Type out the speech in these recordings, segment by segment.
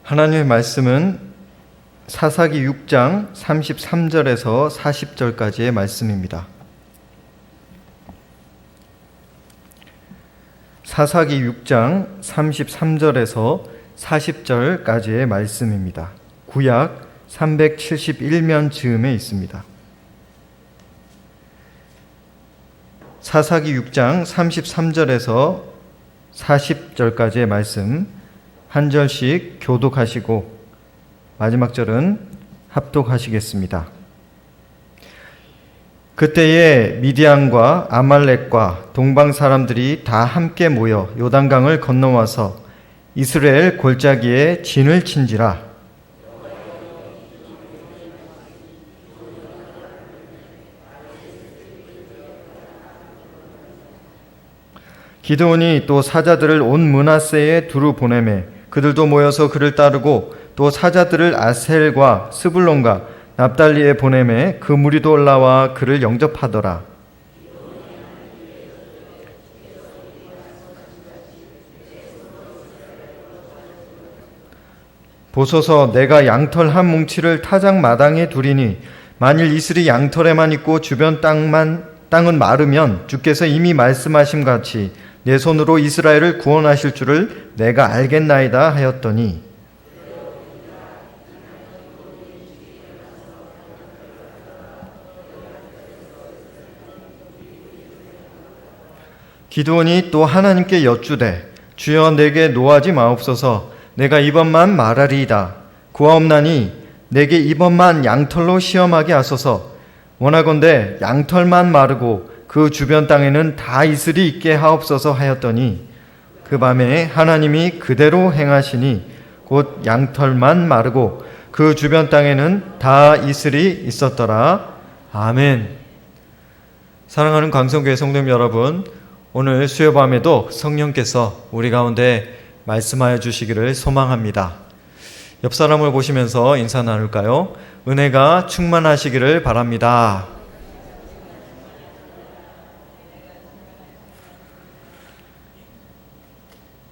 하나님의 말씀은 사사기 6장 33절에서 40절까지의 말씀입니다. 사사기 6장 33절에서 40절까지의 말씀입니다. 구약 371면 즈음에 있습니다. 사사기 6장 33절에서 40절까지의 말씀 한 절씩 교독하시고 마지막 절은 합독하시겠습니다. 그때에 미디안과 아말렉과 동방 사람들이 다 함께 모여 요단강을 건너와서 이스라엘 골짜기에 진을 친지라. 기드온이 또 사자들을 온 므낫세에 두루 보내매 그들도 모여서 그를 따르고 또 사자들을 아셀과 스불론과 납달리에 보내매 그 무리도 올라와 그를 영접하더라. 보소서, 내가 양털 한 뭉치를 타작 마당에 두리니 만일 이슬이 양털에만 있고 주변 땅은 마르면 주께서 이미 말씀하심 같이 내 손으로 이스라엘을 구원하실 줄을 내가 알겠나이다 하였더니 기드온이 또 하나님께 여쭈되 주여 내게 노하지 마옵소서. 내가 이번만 말하리이다. 구하옵나니 내게 이번만 양털로 시험하게 하소서. 원하건대 양털만 마르고 그 주변 땅에는 다 이슬이 있게 하옵소서 하였더니 그 밤에 하나님이 그대로 행하시니 곧 양털만 마르고 그 주변 땅에는 다 이슬이 있었더라. 아멘. 사랑하는 광성교회 성도님 여러분, 오늘 수요밤에도 성령께서 우리 가운데 말씀하여 주시기를 소망합니다. 옆 사람을 보시면서 인사 나눌까요? 은혜가 충만하시기를 바랍니다.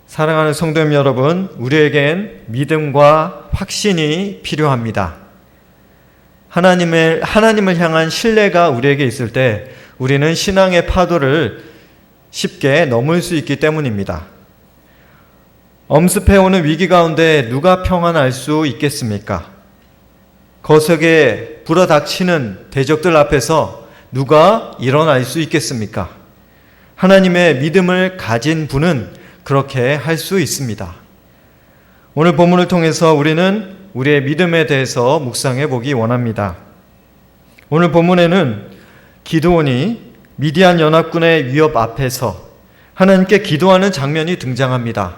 사랑하는 성도님 여러분, 우리에겐 믿음과 확신이 필요합니다. 하나님을 향한 신뢰가 우리에게 있을 때 우리는 신앙의 파도를 쉽게 넘을 수 있기 때문입니다. 엄습해오는 위기 가운데 누가 평안할 수 있겠습니까? 거석에 불어닥치는 대적들 앞에서 누가 일어날 수 있겠습니까? 하나님의 믿음을 가진 분은 그렇게 할 수 있습니다. 오늘 본문을 통해서 우리는 우리의 믿음에 대해서 묵상해 보기 원합니다. 오늘 본문에는 기드온이 미디안 연합군의 위협 앞에서 하나님께 기도하는 장면이 등장합니다.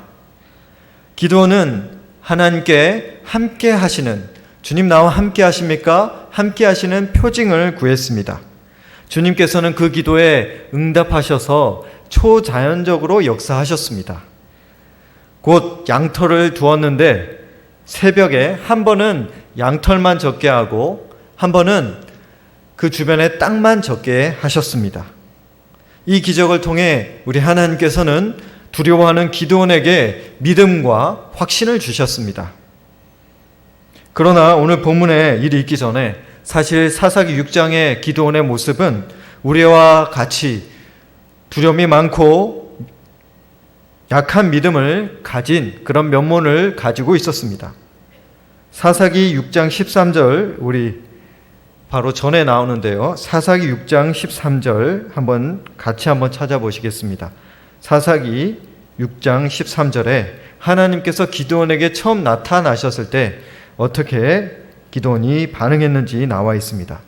기드온은 하나님께 함께 하시는, 주님 나와 함께 하십니까? 함께 하시는 표징을 구했습니다. 주님께서는 그 기도에 응답하셔서 초자연적으로 역사하셨습니다. 곧 양털을 두었는데 새벽에 한 번은 양털만 젖게 하고 한 번은 그 주변에 땅만 젖게 하셨습니다. 이 기적을 통해 우리 하나님께서는 두려워하는 기드온에게 믿음과 확신을 주셨습니다. 그러나 오늘 본문에 일이 있기 전에 사실 사사기 6장의 기드온의 모습은 우리와 같이 두려움이 많고 약한 믿음을 가진 그런 면모를 가지고 있었습니다. 사사기 6장 13절 우리 바로 전에 나오는데요. 사사기 6장 13절 같이 한번 찾아보시겠습니다. 사사기 6장 13절에 하나님께서 기드온에게 처음 나타나셨을 때 어떻게 기드온이 반응했는지 나와 있습니다.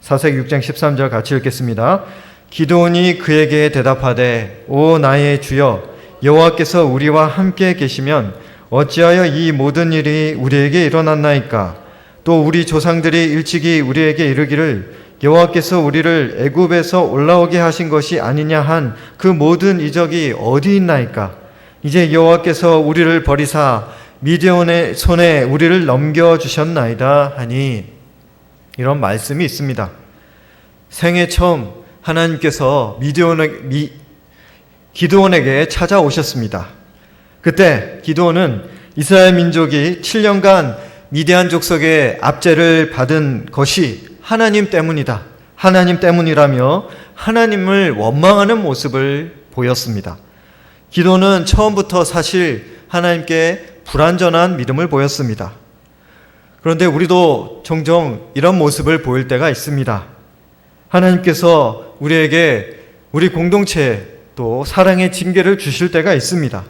사사기 6장 13절 같이 읽겠습니다. 기드온이 그에게 대답하되 오 나의 주여 여호와께서 우리와 함께 계시면 어찌하여 이 모든 일이 우리에게 일어났나이까? 또 우리 조상들이 일찍이 우리에게 이르기를 여호와께서 우리를 애굽에서 올라오게 하신 것이 아니냐 한 그 모든 이적이 어디 있나이까? 이제 여호와께서 우리를 버리사 미디온의 손에 우리를 넘겨주셨나이다 하니 이런 말씀이 있습니다. 생애 처음 하나님께서 기드온에게 찾아오셨습니다. 그때 기드온은 이스라엘 민족이 7년간 미디안 족속의 압제를 받은 것이 하나님 때문이다. 하나님 때문이라며 하나님을 원망하는 모습을 보였습니다. 기도는 처음부터 사실 하나님께 불완전한 믿음을 보였습니다. 그런데 우리도 종종 이런 모습을 보일 때가 있습니다. 하나님께서 우리에게 우리 공동체에 또 사랑의 징계를 주실 때가 있습니다.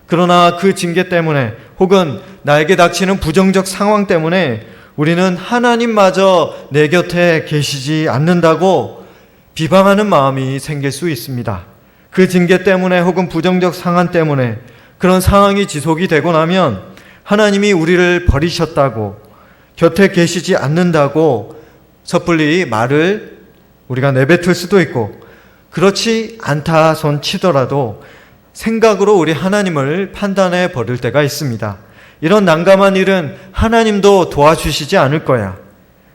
그러나 그 징계 때문에 혹은 나에게 닥치는 부정적 상황 때문에 우리는 하나님마저 내 곁에 계시지 않는다고 비방하는 마음이 생길 수 있습니다. 그 징계 때문에 혹은 부정적 상황 때문에 그런 상황이 지속이 되고 나면 하나님이 우리를 버리셨다고 곁에 계시지 않는다고 섣불리 말을 우리가 내뱉을 수도 있고 그렇지 않다 손 치더라도 생각으로 우리 하나님을 판단해 버릴 때가 있습니다. 이런 난감한 일은 하나님도 도와주시지 않을 거야.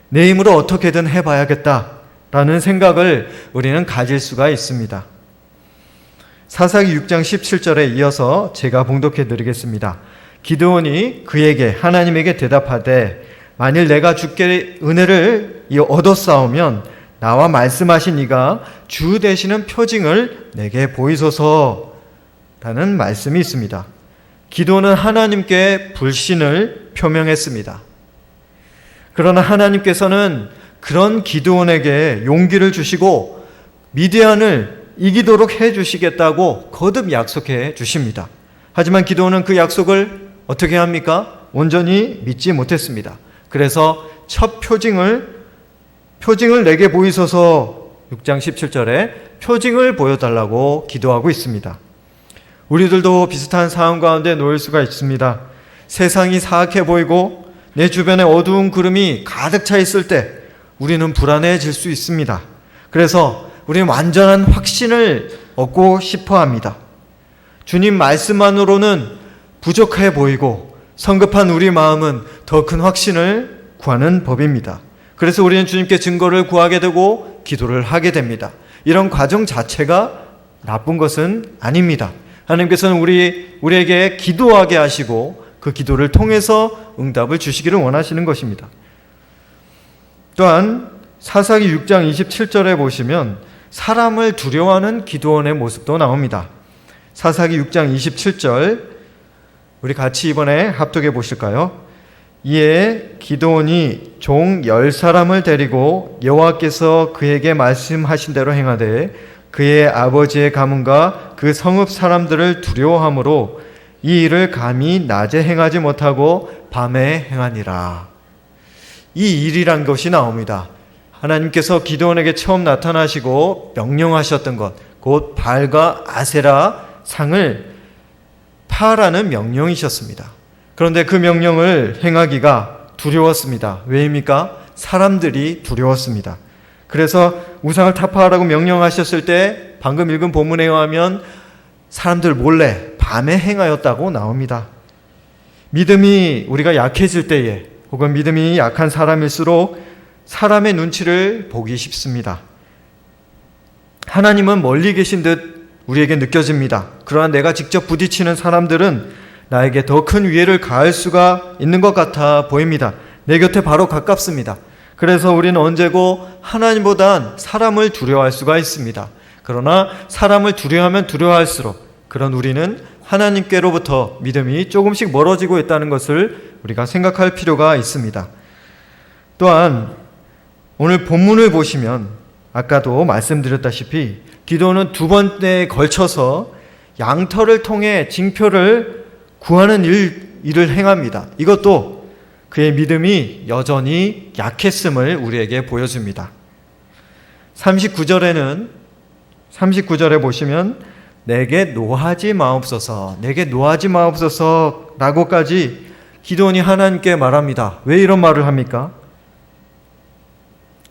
내 힘으로 어떻게든 해봐야겠다라는 생각을 우리는 가질 수가 있습니다. 사사기 6장 17절에 이어서 제가 봉독해 드리겠습니다. 기드온이 그에게 하나님에게 대답하되 만일 내가 주께 은혜를 얻었사오면 나와 말씀하신 이가 주 되시는 표징을 내게 보이소서 라는 말씀이 있습니다. 기도는 하나님께 불신을 표명했습니다. 그러나 하나님께서는 그런 기드온에게 용기를 주시고 미디안을 이기도록 해주시겠다고 거듭 약속해 주십니다. 하지만 기드온은 그 약속을 어떻게 합니까? 온전히 믿지 못했습니다. 그래서 첫 표징을 내게 보이소서 6장 17절에 표징을 보여달라고 기도하고 있습니다. 우리들도 비슷한 상황 가운데 놓일 수가 있습니다. 세상이 사악해 보이고 내 주변에 어두운 구름이 가득 차 있을 때 우리는 불안해질 수 있습니다. 그래서 우리는 완전한 확신을 얻고 싶어 합니다. 주님 말씀만으로는 부족해 보이고 성급한 우리 마음은 더 큰 확신을 구하는 법입니다. 그래서 우리는 주님께 증거를 구하게 되고 기도를 하게 됩니다. 이런 과정 자체가 나쁜 것은 아닙니다. 하나님께서는 우리에게 기도하게 하시고 그 기도를 통해서 응답을 주시기를 원하시는 것입니다. 또한 사사기 6장 27절에 보시면 사람을 두려워하는 기도원의 모습도 나옵니다. 사사기 6장 27절 우리 같이 이번에 합독해 보실까요? 이에 기드온이 종 10사람을 데리고 여호와께서 그에게 말씀하신 대로 행하되 그의 아버지의 가문과 그 성읍 사람들을 두려워함으로 이 일을 감히 낮에 행하지 못하고 밤에 행하니라. 이 일이란 것이 나옵니다. 하나님께서 기드온에게 처음 나타나시고 명령하셨던 것, 곧 발과 아세라 상을 파라는 명령이셨습니다. 그런데 그 명령을 행하기가 두려웠습니다. 왜입니까? 사람들이 두려웠습니다. 그래서 우상을 타파하라고 명령하셨을 때 방금 읽은 본문에 의하면 사람들 몰래 밤에 행하였다고 나옵니다. 믿음이 우리가 약해질 때에 혹은 믿음이 약한 사람일수록 사람의 눈치를 보기 쉽습니다. 하나님은 멀리 계신 듯 우리에게 느껴집니다. 그러나 내가 직접 부딪히는 사람들은 나에게 더 큰 위해를 가할 수가 있는 것 같아 보입니다. 내 곁에 바로 가깝습니다. 그래서 우리는 언제고 하나님보단 사람을 두려워할 수가 있습니다. 그러나 사람을 두려워하면 두려워할수록 그런 우리는 하나님께로부터 믿음이 조금씩 멀어지고 있다는 것을 우리가 생각할 필요가 있습니다. 또한 오늘 본문을 보시면 아까도 말씀드렸다시피 기도는 두 번에 걸쳐서 양털을 통해 징표를 구하는 일을 행합니다. 이것도 그의 믿음이 여전히 약했음을 우리에게 보여줍니다. 39절에 보시면 내게 노하지 마옵소서, 내게 노하지 마옵소서 라고까지 기드온이 하나님께 말합니다. 왜 이런 말을 합니까?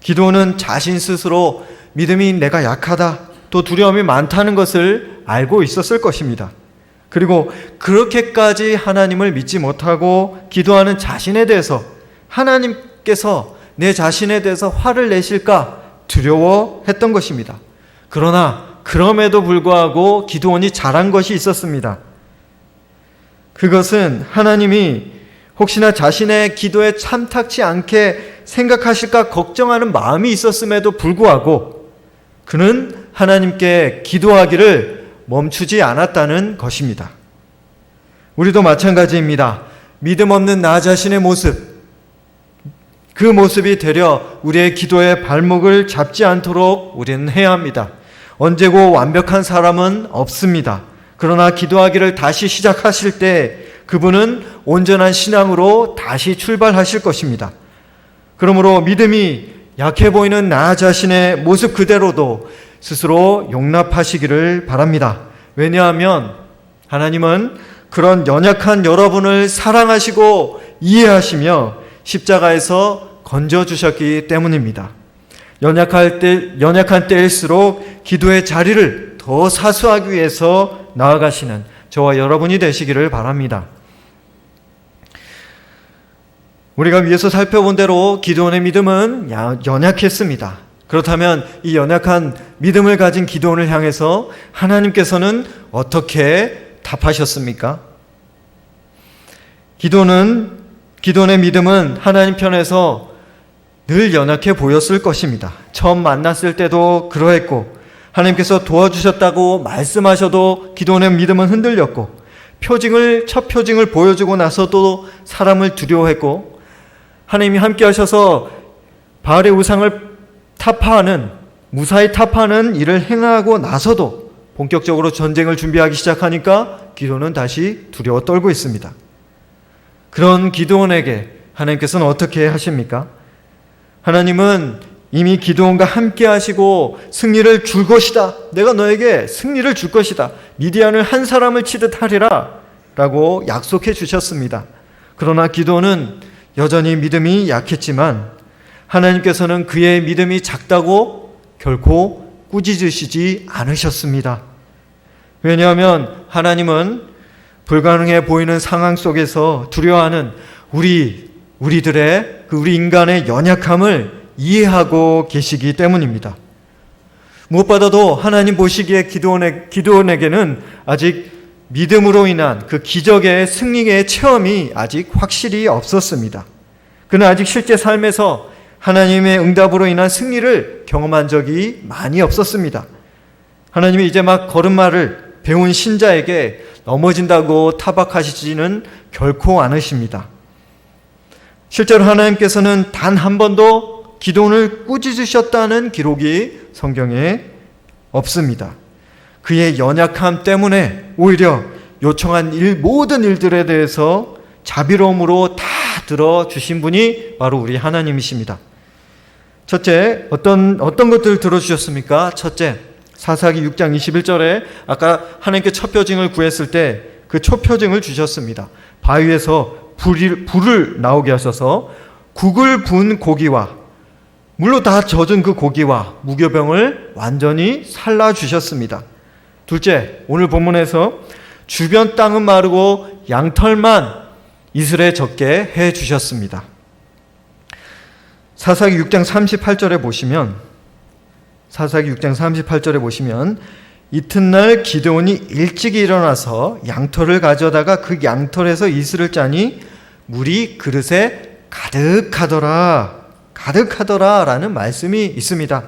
기드온은 자신 스스로 믿음이 내가 약하다, 또 두려움이 많다는 것을 알고 있었을 것입니다. 그리고 그렇게까지 하나님을 믿지 못하고 기도하는 자신에 대해서 하나님께서 내 자신에 대해서 화를 내실까 두려워했던 것입니다. 그러나 그럼에도 불구하고 기드온이 잘한 것이 있었습니다. 그것은 하나님이 혹시나 자신의 기도에 참탁치 않게 생각하실까 걱정하는 마음이 있었음에도 불구하고 그는 하나님께 기도하기를 멈추지 않았다는 것입니다. 우리도 마찬가지입니다. 믿음 없는 나 자신의 모습, 그 모습이 되려 우리의 기도의 발목을 잡지 않도록 우리는 해야 합니다. 언제고 완벽한 사람은 없습니다. 그러나 기도하기를 다시 시작하실 때 그분은 온전한 신앙으로 다시 출발하실 것입니다. 그러므로 믿음이 약해 보이는 나 자신의 모습 그대로도 스스로 용납하시기를 바랍니다. 왜냐하면 하나님은 그런 연약한 여러분을 사랑하시고 이해하시며 십자가에서 건져주셨기 때문입니다. 연약한 때일수록 기도의 자리를 더 사수하기 위해서 나아가시는 저와 여러분이 되시기를 바랍니다. 우리가 위에서 살펴본 대로 기드온의 믿음은 연약했습니다. 그렇다면 이 연약한 믿음을 가진 기드온을 향해서 하나님께서는 어떻게 답하셨습니까? 기드온의 믿음은 하나님 편에서 늘 연약해 보였을 것입니다. 처음 만났을 때도 그러했고 하나님께서 도와주셨다고 말씀하셔도 기드온의 믿음은 흔들렸고 첫 표징을 보여주고 나서도 사람을 두려워했고 하나님이 함께 하셔서 바알의 우상을 무사히 타파하는 일을 행하고 나서도 본격적으로 전쟁을 준비하기 시작하니까 기드온은 다시 두려워 떨고 있습니다. 그런 기드온에게 하나님께서는 어떻게 하십니까? 하나님은 이미 기드온과 함께 하시고 승리를 줄 것이다. 내가 너에게 승리를 줄 것이다. 미디안을 한 사람을 치듯 하리라 라고 약속해 주셨습니다. 그러나 기드온은 여전히 믿음이 약했지만 하나님께서는 그의 믿음이 작다고 결코 꾸짖으시지 않으셨습니다. 왜냐하면 하나님은 불가능해 보이는 상황 속에서 두려워하는 우리 인간의 연약함을 이해하고 계시기 때문입니다. 무엇보다도 하나님 보시기에 기드온에게는 아직 믿음으로 인한 그 기적의 승리의 체험이 아직 확실히 없었습니다. 그는 아직 실제 삶에서 하나님의 응답으로 인한 승리를 경험한 적이 많이 없었습니다. 하나님이 이제 막 걸음마를 배운 신자에게 넘어진다고 타박하시지는 결코 않으십니다. 실제로 하나님께서는 단 한 번도 기드온을 꾸짖으셨다는 기록이 성경에 없습니다. 그의 연약함 때문에 오히려 요청한 모든 일들에 대해서 자비로움으로 다 들어주신 분이 바로 우리 하나님이십니다. 첫째, 어떤 것들을 들어주셨습니까? 첫째, 사사기 6장 21절에 아까 하나님께 첫 표징을 구했을 때 그 첫 표징을 주셨습니다. 바위에서 불을 나오게 하셔서 국을 부은 고기와 물로 다 젖은 그 고기와 무교병을 완전히 살라주셨습니다. 둘째, 오늘 본문에서 주변 땅은 마르고 양털만 이슬에 젖게 해주셨습니다. 사사기 6장 38절에 보시면 이튿날 기드온이 일찍 일어나서 양털을 가져다가 그 양털에서 이슬을 짜니 물이 그릇에 가득하더라 라는 말씀이 있습니다.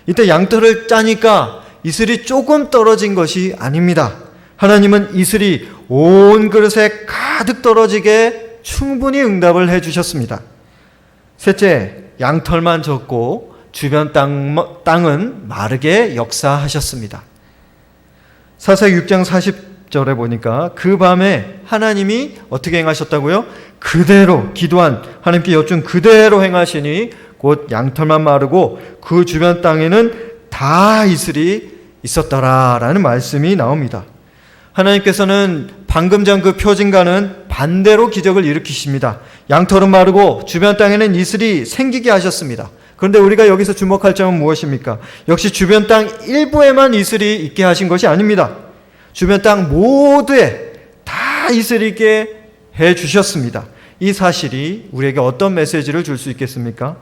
이때 양털을 짜니까 이슬이 조금 떨어진 것이 아닙니다. 하나님은 이슬이 온 그릇에 가득 떨어지게 충분히 응답을 해주셨습니다. 셋째, 양털만 젖고 주변 땅은 마르게 역사하셨습니다. 사사기 6장 40절에 보니까 그 밤에 하나님이 어떻게 행하셨다고요? 그대로 기도한 하나님께 여쭌 그대로 행하시니 곧 양털만 마르고 그 주변 땅에는 다 이슬이 있었더라라는 말씀이 나옵니다. 하나님께서는 방금 전 그 표징과는 반대로 기적을 일으키십니다. 양털은 마르고 주변 땅에는 이슬이 생기게 하셨습니다. 그런데 우리가 여기서 주목할 점은 무엇입니까? 역시 주변 땅 일부에만 이슬이 있게 하신 것이 아닙니다. 주변 땅 모두에 다 이슬이 있게 해주셨습니다. 이 사실이 우리에게 어떤 메시지를 줄 수 있겠습니까?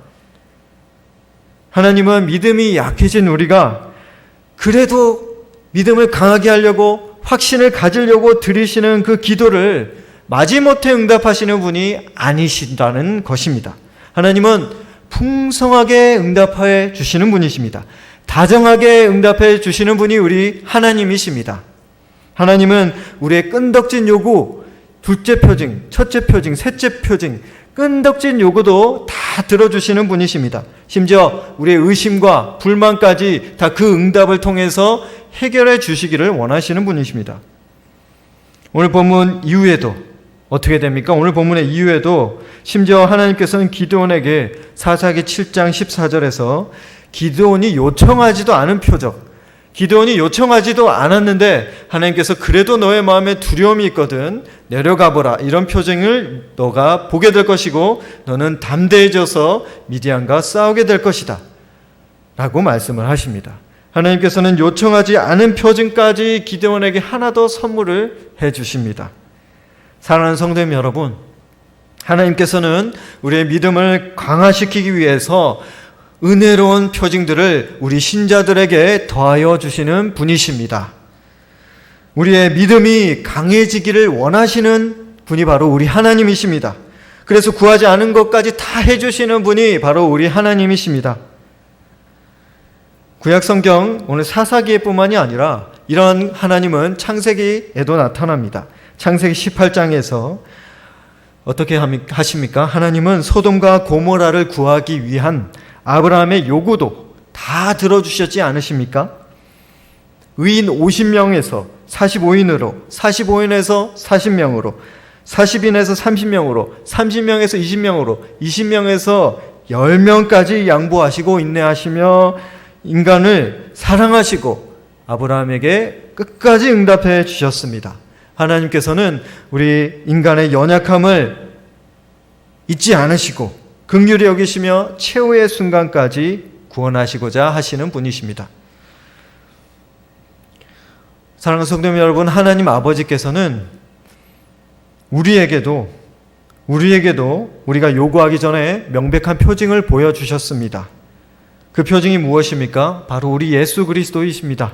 하나님은 믿음이 약해진 우리가 그래도 믿음을 강하게 하려고 확신을 가지려고 드리시는 그 기도를 마지못해 응답하시는 분이 아니신다는 것입니다. 하나님은 풍성하게 응답해 주시는 분이십니다. 다정하게 응답해 주시는 분이 우리 하나님이십니다. 하나님은 우리의 끈덕진 요구, 둘째 표징, 첫째 표징, 셋째 표징, 끈덕진 요구도 다 들어주시는 분이십니다. 심지어 우리의 의심과 불만까지 다 그 응답을 통해서 해결해 주시기를 원하시는 분이십니다. 오늘 본문 이후에도 어떻게 됩니까? 오늘 본문의 이후에도 심지어 하나님께서는 기드온에게 사사기 7장 14절에서 기드온이 요청하지도 않은 표적, 기드온이 요청하지도 않았는데 하나님께서 그래도 너의 마음에 두려움이 있거든 내려가보라, 이런 표징을 너가 보게 될 것이고 너는 담대해져서 미디안과 싸우게 될 것이다 라고 말씀을 하십니다. 하나님께서는 요청하지 않은 표징까지 기드온에게 하나 더 선물을 해 주십니다. 사랑하는 성도님 여러분, 하나님께서는 우리의 믿음을 강화시키기 위해서 은혜로운 표징들을 우리 신자들에게 더하여 주시는 분이십니다. 우리의 믿음이 강해지기를 원하시는 분이 바로 우리 하나님이십니다. 그래서 구하지 않은 것까지 다 해주시는 분이 바로 우리 하나님이십니다. 구약성경 오늘 사사기에뿐만이 아니라 이런 하나님은 창세기에도 나타납니다. 창세기 18장에서 어떻게 하십니까? 하나님은 소돔과 고모라를 구하기 위한 아브라함의 요구도 다 들어주셨지 않으십니까? 의인 50명에서 45인으로, 45인에서 40명으로, 40인에서 30명으로, 30명에서 20명으로, 20명에서 10명까지 양보하시고 인내하시며 인간을 사랑하시고 아브라함에게 끝까지 응답해 주셨습니다. 하나님께서는 우리 인간의 연약함을 잊지 않으시고 긍휼히 여기시며 최후의 순간까지 구원하시고자 하시는 분이십니다. 사랑하는 성도 여러분, 하나님 아버지께서는 우리에게도 우리가 요구하기 전에 명백한 표징을 보여주셨습니다. 그 표징이 무엇입니까? 바로 우리 예수 그리스도이십니다.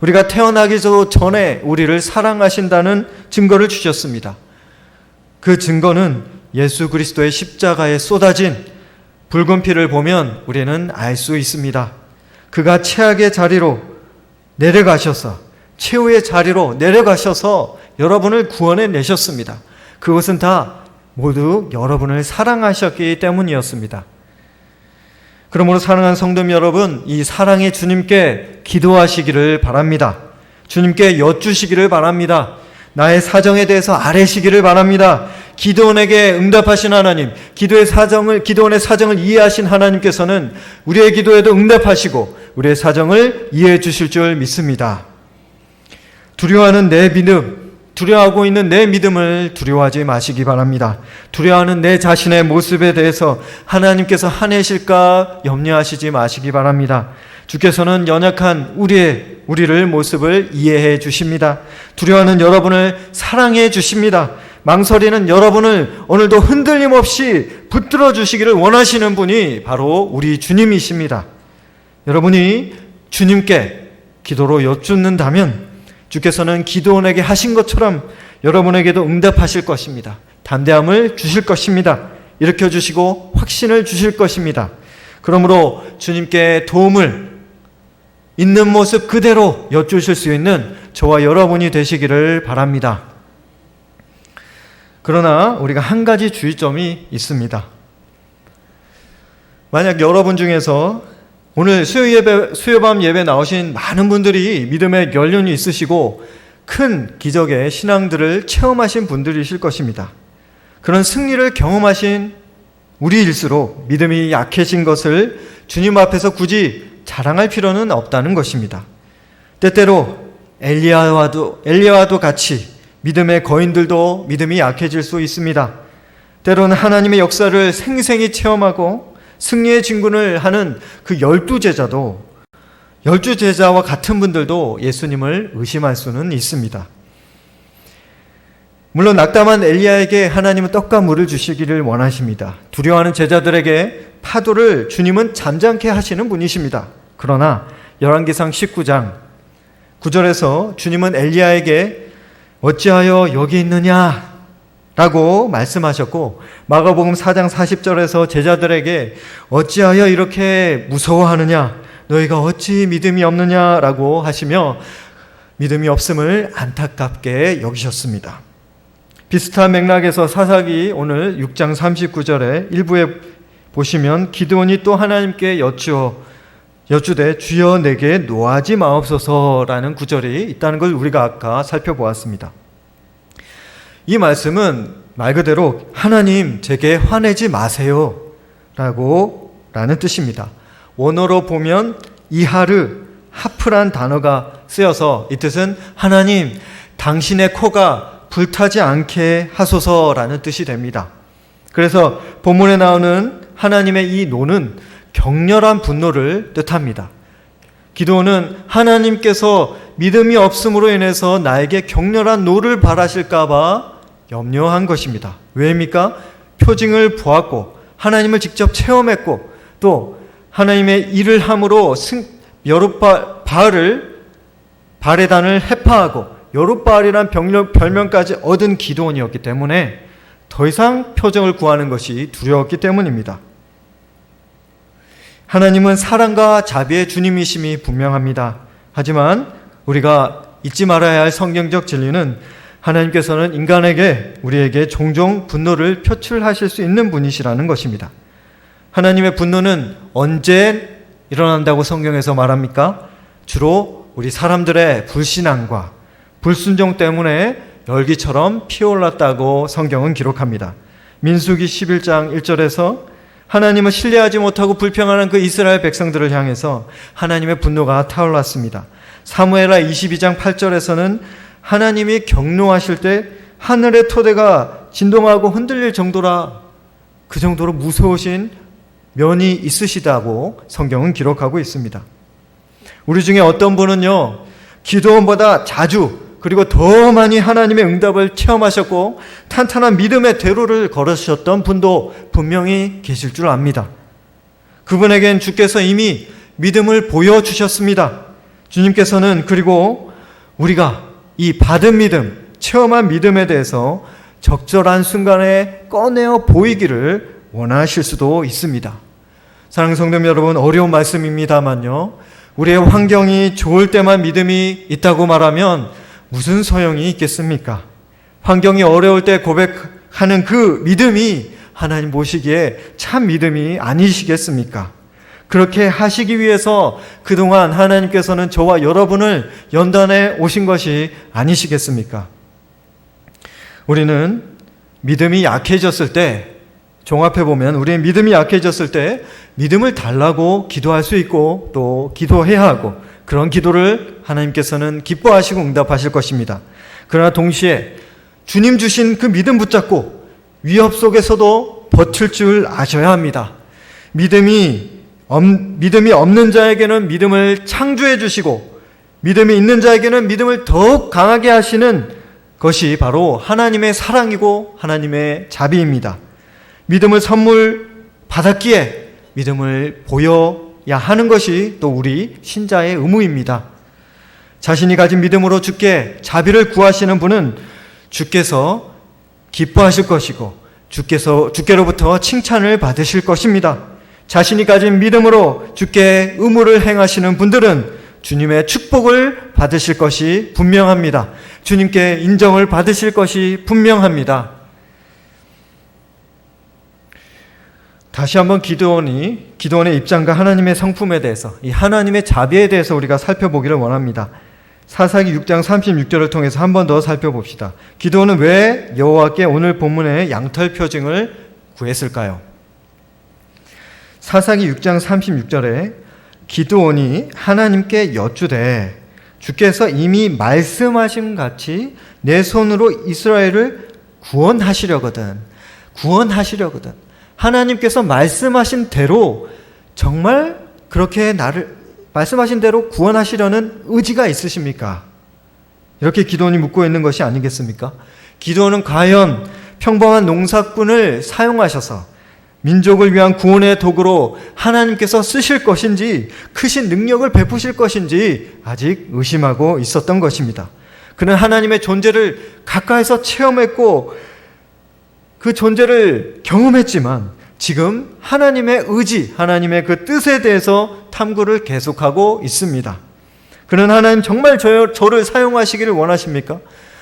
우리가 태어나기 전에 우리를 사랑하신다는 증거를 주셨습니다. 그 증거는 예수 그리스도의 십자가에 쏟아진 붉은 피를 보면 우리는 알 수 있습니다. 그가 최악의 자리로 내려가셔서, 최후의 자리로 내려가셔서 여러분을 구원해 내셨습니다. 그것은 다 모두 여러분을 사랑하셨기 때문이었습니다. 그러므로 사랑하는 성도 여러분, 이 사랑의 주님께 기도하시기를 바랍니다. 주님께 여쭈시기를 바랍니다. 나의 사정에 대해서 아뢰시기를 바랍니다. 기드온에게 응답하신 하나님, 기드온의 사정을 이해하신 하나님께서는 우리의 기도에도 응답하시고 우리의 사정을 이해해 주실 줄 믿습니다. 두려워하고 있는 내 믿음을 두려워하지 마시기 바랍니다. 두려워하는 내 자신의 모습에 대해서 하나님께서 화내실까 염려하시지 마시기 바랍니다. 주께서는 연약한 우리를 모습을 이해해 주십니다. 두려워하는 여러분을 사랑해 주십니다. 망설이는 여러분을 오늘도 흔들림 없이 붙들어 주시기를 원하시는 분이 바로 우리 주님이십니다. 여러분이 주님께 기도로 여쭙는다면 주께서는 기드온에게 하신 것처럼 여러분에게도 응답하실 것입니다. 담대함을 주실 것입니다. 일으켜 주시고 확신을 주실 것입니다. 그러므로 주님께 도움을 있는 모습 그대로 여쭈실 수 있는 저와 여러분이 되시기를 바랍니다. 그러나 우리가 한 가지 주의점이 있습니다. 만약 여러분 중에서 오늘 수요밤 예배 나오신 많은 분들이 믿음의 연륜이 있으시고 큰 기적의 신앙들을 체험하신 분들이실 것입니다. 그런 승리를 경험하신 우리일수록 믿음이 약해진 것을 주님 앞에서 굳이 자랑할 필요는 없다는 것입니다. 때때로 엘리야와도 같이 믿음의 거인들도 믿음이 약해질 수 있습니다. 때로는 하나님의 역사를 생생히 체험하고 승리의 진군을 하는 그 12제자와 같은 분들도 예수님을 의심할 수는 있습니다. 물론 낙담한 엘리야에게 하나님은 떡과 물을 주시기를 원하십니다. 두려워하는 제자들에게 파도를 주님은 잠잠케 하시는 분이십니다. 그러나 열왕기상 19장 9절에서 주님은 엘리야에게 어찌하여 여기 있느냐 라고 말씀하셨고, 마가복음 4장 40절에서 제자들에게 어찌하여 이렇게 무서워하느냐, 너희가 어찌 믿음이 없느냐라고 하시며 믿음이 없음을 안타깝게 여기셨습니다. 비슷한 맥락에서 사사기 오늘 6장 39절에 일부에 보시면 기드온이 또 하나님께 여쭈되 주여 내게 노하지 마옵소서라는 구절이 있다는 걸 우리가 아까 살펴보았습니다. 이 말씀은 말 그대로 하나님 제게 화내지 마세요 라는 뜻입니다. 원어로 보면 이하르, 하프란 단어가 쓰여서 이 뜻은 하나님 당신의 코가 불타지 않게 하소서라는 뜻이 됩니다. 그래서 본문에 나오는 하나님의 이 노는 격렬한 분노를 뜻합니다. 기도는 하나님께서 믿음이 없음으로 인해서 나에게 격렬한 노를 바라실까봐 염려한 것입니다. 왜입니까? 표징을 보았고 하나님을 직접 체험했고 또 하나님의 일을 함으로 바알의 단을 해파하고 여룻바알이란 별명까지 얻은 기드온이었기 때문에 더 이상 표징을 구하는 것이 두려웠기 때문입니다. 하나님은 사랑과 자비의 주님이심이 분명합니다. 하지만 우리가 잊지 말아야 할 성경적 진리는 하나님께서는 우리에게 종종 분노를 표출하실 수 있는 분이시라는 것입니다. 하나님의 분노는 언제 일어난다고 성경에서 말합니까? 주로 우리 사람들의 불신앙과 불순종 때문에 열기처럼 피어올랐다고 성경은 기록합니다. 민수기 11장 1절에서 하나님을 신뢰하지 못하고 불평하는 그 이스라엘 백성들을 향해서 하나님의 분노가 타올랐습니다. 사무엘하 22장 8절에서는 하나님이 경노하실 때 하늘의 토대가 진동하고 흔들릴 정도라, 그 정도로 무서우신 면이 있으시다고 성경은 기록하고 있습니다. 우리 중에 어떤 분은요, 기도원보다 자주 그리고 더 많이 하나님의 응답을 체험하셨고 탄탄한 믿음의 대로를 걸으셨던 분도 분명히 계실 줄 압니다. 그분에겐 주께서 이미 믿음을 보여주셨습니다. 주님께서는 그리고 우리가 이 받은 믿음, 체험한 믿음에 대해서 적절한 순간에 꺼내어 보이기를 원하실 수도 있습니다. 사랑하는 성도 여러분, 어려운 말씀입니다만요, 우리의 환경이 좋을 때만 믿음이 있다고 말하면 무슨 소용이 있겠습니까? 환경이 어려울 때 고백하는 그 믿음이 하나님 보시기에 참 믿음이 아니시겠습니까? 그렇게 하시기 위해서 그동안 하나님께서는 저와 여러분을 연단해 오신 것이 아니시겠습니까? 우리는 믿음이 약해졌을 때, 종합해보면 우리의 믿음이 약해졌을 때 믿음을 달라고 기도할 수 있고 또 기도해야 하고, 그런 기도를 하나님께서는 기뻐하시고 응답하실 것입니다. 그러나 동시에 주님 주신 그 믿음 붙잡고 위협 속에서도 버틸 줄 아셔야 합니다. 믿음이 없는 자에게는 믿음을 창조해 주시고 믿음이 있는 자에게는 믿음을 더욱 강하게 하시는 것이 바로 하나님의 사랑이고 하나님의 자비입니다. 믿음을 선물 받았기에 믿음을 보여야 하는 것이 또 우리 신자의 의무입니다. 자신이 가진 믿음으로 주께 자비를 구하시는 분은 주께서 기뻐하실 것이고 주께로부터 칭찬을 받으실 것입니다. 자신이 가진 믿음으로 주께 의무를 행하시는 분들은 주님의 축복을 받으실 것이 분명합니다. 주님께 인정을 받으실 것이 분명합니다. 다시 한번 기드온의 입장과 하나님의 성품에 대해서, 이 하나님의 자비에 대해서 우리가 살펴보기를 원합니다. 사사기 6장 36절을 통해서 한 번 더 살펴봅시다. 기드온은 왜 여호와께 오늘 본문의 양털 표징을 구했을까요? 사사기 6장 36절에 기드온이 하나님께 여쭈되 주께서 이미 말씀하신 같이 내 손으로 이스라엘을 구원하시려거든. 하나님께서 말씀하신 대로 정말 그렇게 말씀하신 대로 구원하시려는 의지가 있으십니까? 이렇게 기드온이 묻고 있는 것이 아니겠습니까? 기드온은 과연 평범한 농사꾼을 사용하셔서 민족을 위한 구원의 도구로 하나님께서 쓰실 것인지, 크신 능력을 베푸실 것인지 아직 의심하고 있었던 것입니다. 그는 하나님의 존재를 가까이서 체험했고 그 존재를 경험했지만 지금 하나님의 의지, 하나님의 그 뜻에 대해서 탐구를 계속하고 있습니다. 그는 하나님 정말 저를 사용하시기를 원하십니까?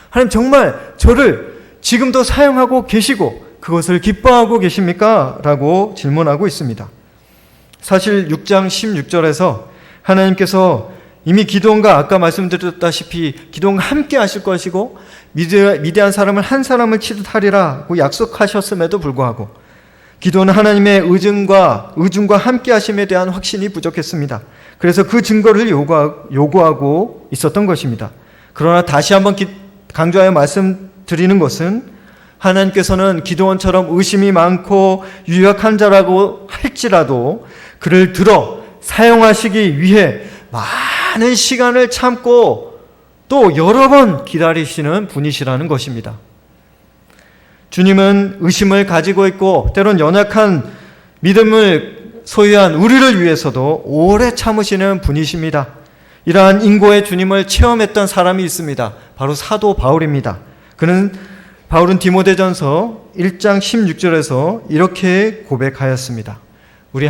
하나님 정말 저를 지금도 사용하고 계시고 그것을 기뻐하고 계십니까? 라고 질문하고 있습니다. 사실 6장 16절에서 하나님께서 이미 기드온과 아까 말씀드렸다시피 기드온과 함께 하실 것이고 미디안 사람을 한 사람을 치듯 하리라고 약속하셨음에도 불구하고 기드온은 하나님의 의중과 함께 하심에 대한 확신이 부족했습니다. 그래서 그 증거를 요구하고 있었던 것입니다. 그러나 다시 한번 강조하여 말씀드리는 것은 하나님께서는 기드온처럼 의심이 많고 유약한 자라고 할지라도 그를 들어 사용하시기 위해 많은 시간을 참고 또 여러 번 기다리시는 분이시라는 것입니다. 주님은 의심을 가지고 있고 때론 연약한 믿음을 소유한 우리를 위해서도 오래 참으시는 분이십니다. 이러한 인고의 주님을 체험했던 사람이 있습니다. 바로 사도 바울입니다. 바울은 디모데전서 1장 16절에서 이렇게 고백하였습니다. 우리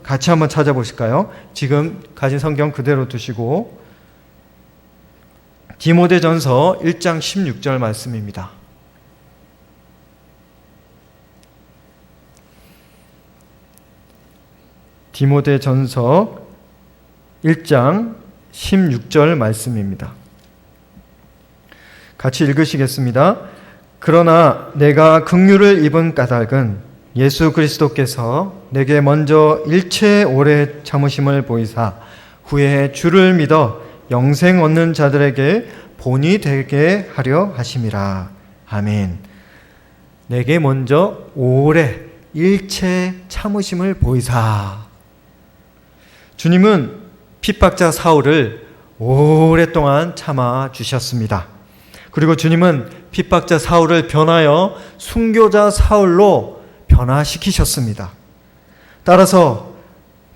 같이 한번 찾아보실까요? 지금 가진 성경 그대로 두시고 디모데전서 1장 16절 말씀입니다. 디모데전서 1장 16절 말씀입니다. 같이 읽으시겠습니다. 그러나 내가 긍휼을 입은 까닭은 예수 그리스도께서 내게 먼저 일체 오래 참으심을 보이사 후에 주를 믿어 영생 얻는 자들에게 본이 되게 하려 하심이라. 아멘. 내게 먼저 오래 일체 참으심을 보이사. 주님은 핍박자 사울을 오랫동안 참아 주셨습니다. 그리고 주님은 핍박자 사울을 변하여 순교자 사울로 변화시키셨습니다. 따라서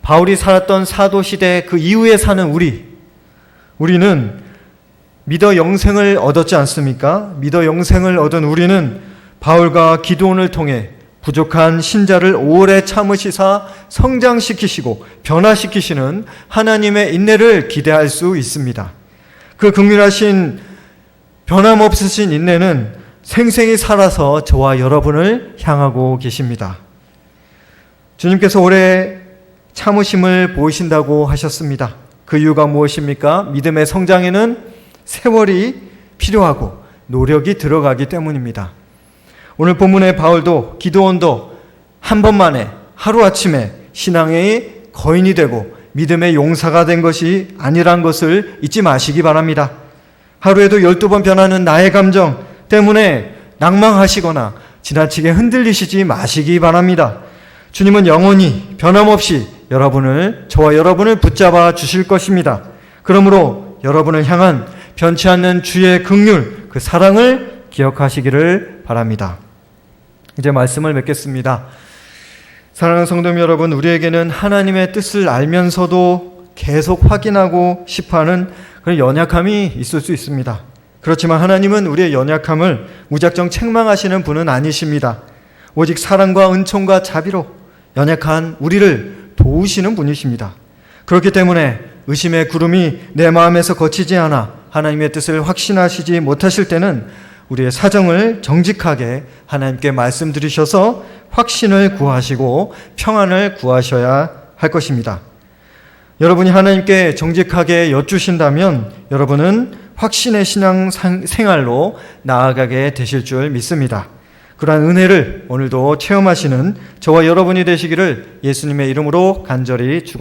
바울이 살았던 사도시대 그 이후에 사는 우리는 믿어 영생을 얻었지 않습니까? 믿어 영생을 얻은 우리는 바울과 기드온을 통해 부족한 신자를 오래 참으시사 성장시키시고 변화시키시는 하나님의 인내를 기대할 수 있습니다. 그 긍휼하신 변함없으신 인내는 생생히 살아서 저와 여러분을 향하고 계십니다. 주님께서 오래 참으심을 보이신다고 하셨습니다. 그 이유가 무엇입니까? 믿음의 성장에는 세월이 필요하고 노력이 들어가기 때문입니다. 오늘 본문의 바울도 기드온도 한 번만에 하루아침에 신앙의 거인이 되고 믿음의 용사가 된 것이 아니란 것을 잊지 마시기 바랍니다. 하루에도 12번 변하는 나의 감정 때문에 낭망하시거나 지나치게 흔들리시지 마시기 바랍니다. 주님은 영원히 변함없이 저와 여러분을 붙잡아 주실 것입니다. 그러므로 여러분을 향한 변치 않는 주의 긍휼, 그 사랑을 기억하시기를 바랍니다. 이제 말씀을 맺겠습니다. 사랑하는 성도 여러분, 우리에게는 하나님의 뜻을 알면서도 계속 확인하고 싶어하는 그런 연약함이 있을 수 있습니다. 그렇지만 하나님은 우리의 연약함을 무작정 책망하시는 분은 아니십니다. 오직 사랑과 은총과 자비로 연약한 우리를 도우시는 분이십니다. 그렇기 때문에 의심의 구름이 내 마음에서 거치지 않아 하나님의 뜻을 확신하시지 못하실 때는 우리의 사정을 정직하게 하나님께 말씀드리셔서 확신을 구하시고 평안을 구하셔야 할 것입니다. 여러분이 하나님께 정직하게 여쭈신다면 여러분은 확신의 신앙 생활로 나아가게 되실 줄 믿습니다. 그러한 은혜를 오늘도 체험하시는 저와 여러분이 되시기를 예수님의 이름으로 간절히 축원합니다.